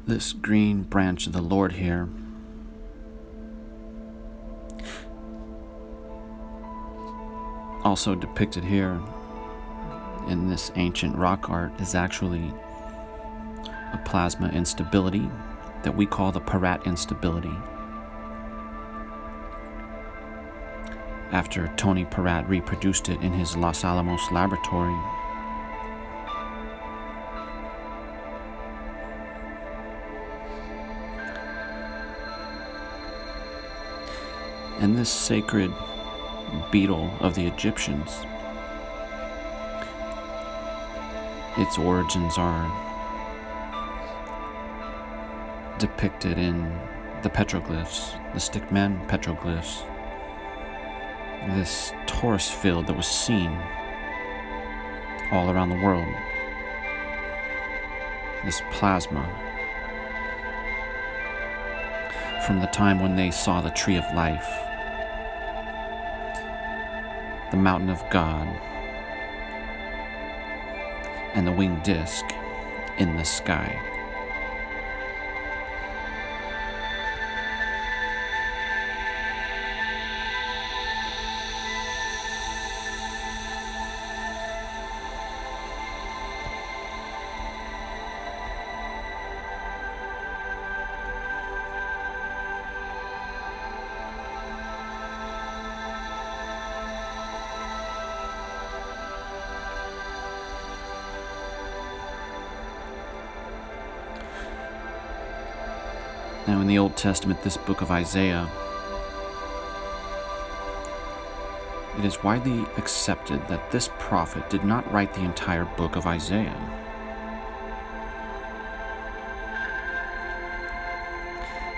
This green branch of the Lord here also depicted here in this ancient rock art is actually a plasma instability that we call the Parat instability. After Tony Parat reproduced it in his Los Alamos laboratory, and this sacred beetle of the Egyptians, its origins are depicted in the petroglyphs, the stickman petroglyphs, this torus field that was seen all around the world, this plasma, from the time when they saw the tree of life, the mountain of God, and the winged disc in the sky. Now, in the Old Testament, this book of Isaiah, it is widely accepted that this prophet did not write the entire book of Isaiah.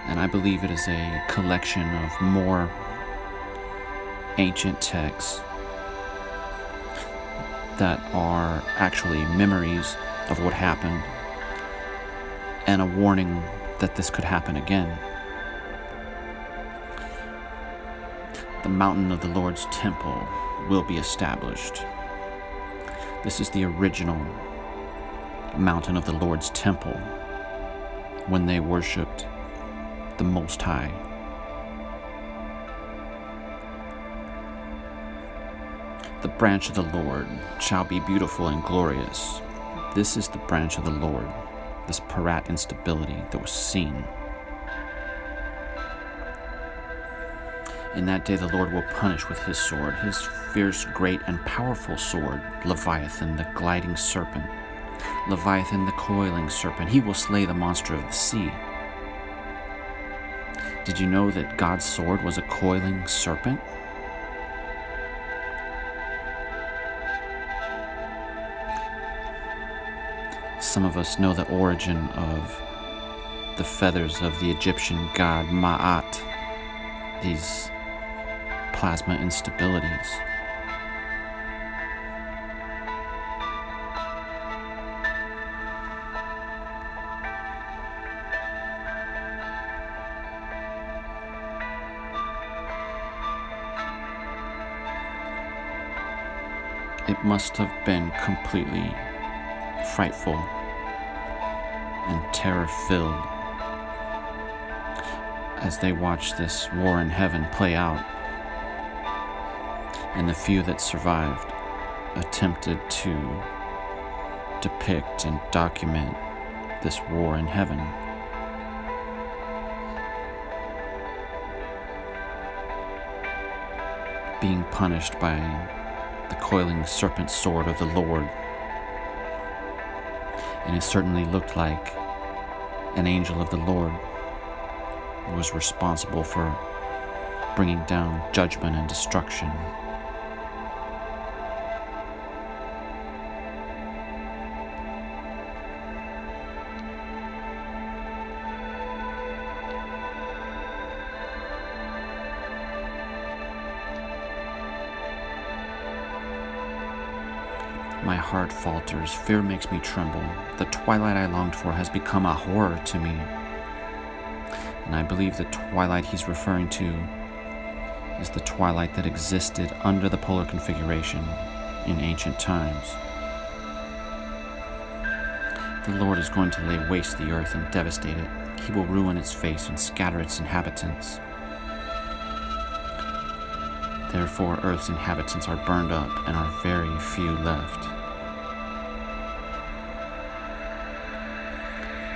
And I believe it is a collection of more ancient texts that are actually memories of what happened and a warning that this could happen again. The mountain of the Lord's temple will be established. This is the original mountain of the Lord's temple when they worshipped the Most High. The branch of the Lord shall be beautiful and glorious. This is the branch of the Lord, this Parat instability that was seen. In that day the Lord will punish with his sword, his fierce, great, and powerful sword, Leviathan, the gliding serpent, Leviathan, the coiling serpent. He will slay the monster of the sea. Did you know that God's sword was a coiling serpent? Some of us know the origin of the feathers of the Egyptian god Ma'at, these plasma instabilities. It must have been completely frightful and terror-filled as they watched this war in heaven play out, and the few that survived attempted to depict and document this war in heaven. Being punished by the coiling serpent sword of the Lord. And it certainly looked like an angel of the Lord was responsible for bringing down judgment and destruction. My heart falters, fear makes me tremble. The twilight I longed for has become a horror to me. And I believe the twilight he's referring to is the twilight that existed under the polar configuration in ancient times. The Lord is going to lay waste the earth and devastate it. He will ruin its face and scatter its inhabitants. Therefore, earth's inhabitants are burned up and are very few left.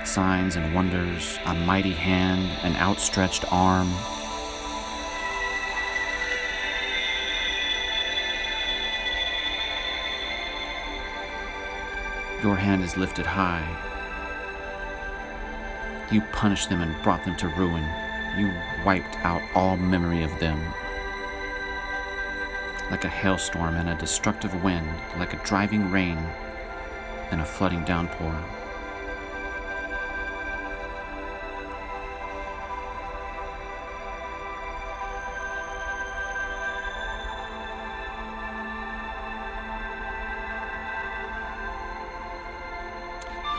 Signs and wonders, a mighty hand, an outstretched arm. Your hand is lifted high. You punished them and brought them to ruin. You wiped out all memory of them. Like a hailstorm and a destructive wind, like a driving rain and a flooding downpour.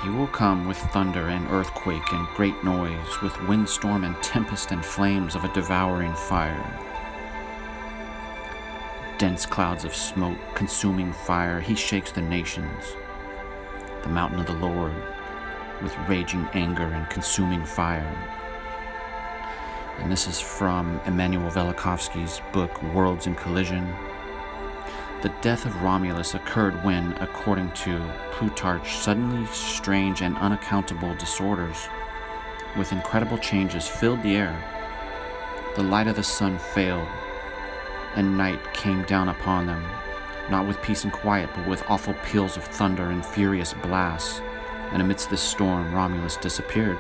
He will come with thunder and earthquake and great noise, with windstorm and tempest and flames of a devouring fire. Dense clouds of smoke, consuming fire, he shakes the nations. The mountain of the Lord, with raging anger and consuming fire. And this is from Immanuel Velikovsky's book, Worlds in Collision. The death of Romulus occurred when, according to Plutarch, suddenly strange and unaccountable disorders with incredible changes filled the air. The light of the sun failed, and night came down upon them, not with peace and quiet, but with awful peals of thunder and furious blasts, and amidst this storm Romulus disappeared.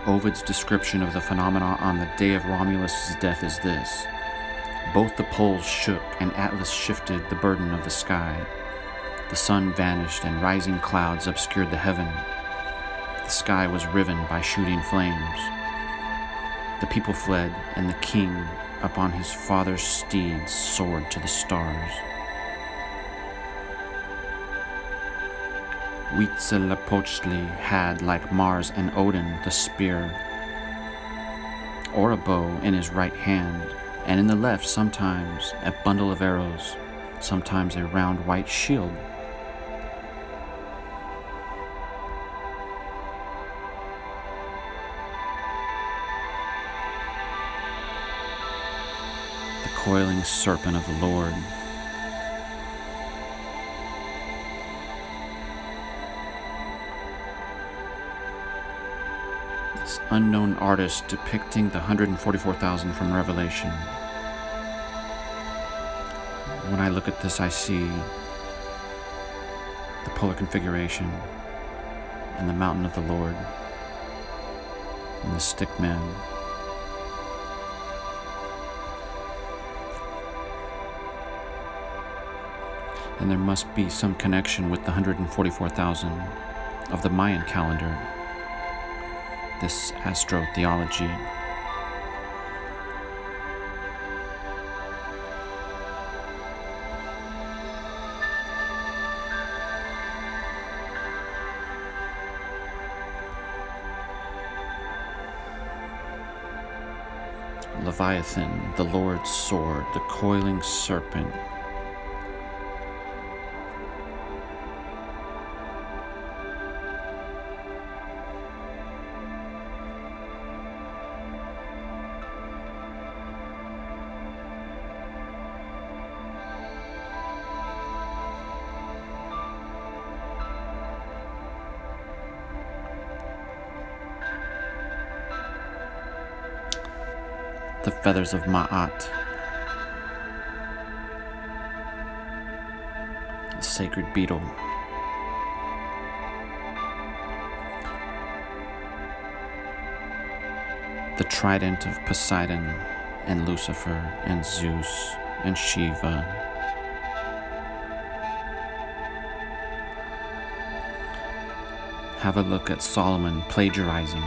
Ovid's description of the phenomena on the day of Romulus's death is this: both the poles shook, and Atlas shifted the burden of the sky. The sun vanished, and rising clouds obscured the heaven. The sky was riven by shooting flames. The people fled, and the king, upon his father's steeds, soared to the stars. Huitzilopochtli had, like Mars and Odin, the spear or a bow in his right hand, and in the left sometimes a bundle of arrows, sometimes a round white shield. The coiling serpent of the Lord. This unknown artist depicting the 144,000 from Revelation. When I look at this, I see the polar configuration and the mountain of the Lord and the stick man. And there must be some connection with the 144,000 of the Mayan calendar, this astrotheology. Leviathan, the Lord's sword, the coiling serpent. The feathers of Ma'at, the sacred beetle, the trident of Poseidon and Lucifer and Zeus and Shiva. Have a look at Solomon plagiarizing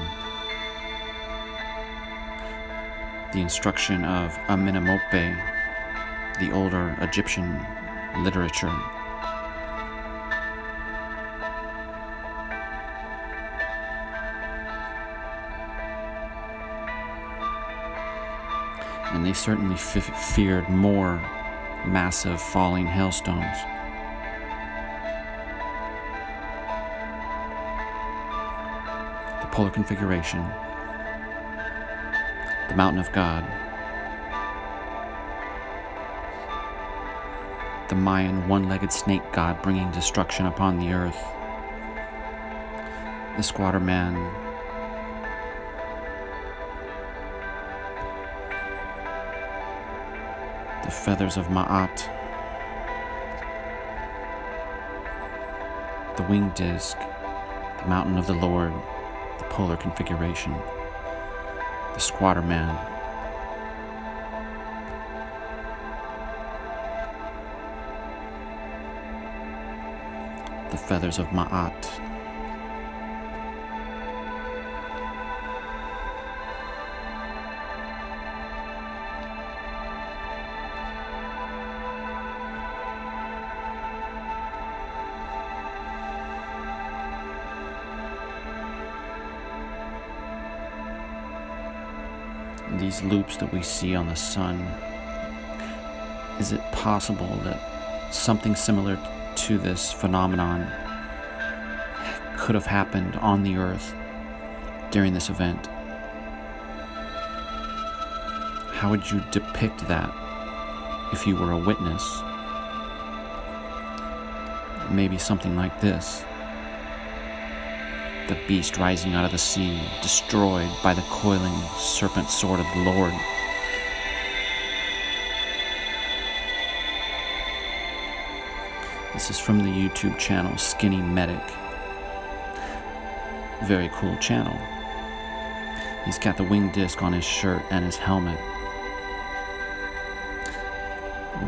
the instruction of Amenemope, the older Egyptian literature. And they certainly feared more massive falling hailstones. the polar configuration, the mountain of God, the Mayan one-legged snake god bringing destruction upon the earth, the squatter man, the feathers of Ma'at, the winged disc, the mountain of the Lord, the polar configuration, the squatter man, the feathers of Ma'at, these loops that we see on the sun. Is it possible that something similar to this phenomenon could have happened on the earth during this event? How would you depict that if you were a witness? Maybe something like this: the beast rising out of the sea, destroyed by the coiling serpent sword of the Lord. This is from the YouTube channel Skinny Medic. Very cool channel. He's got the winged disc on his shirt and his helmet.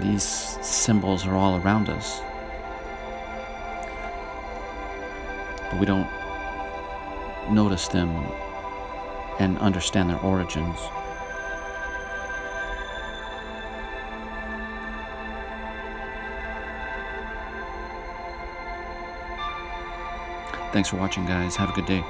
These symbols are all around us, but we don't notice them and understand their origins. Thanks for watching, guys. Have a good day.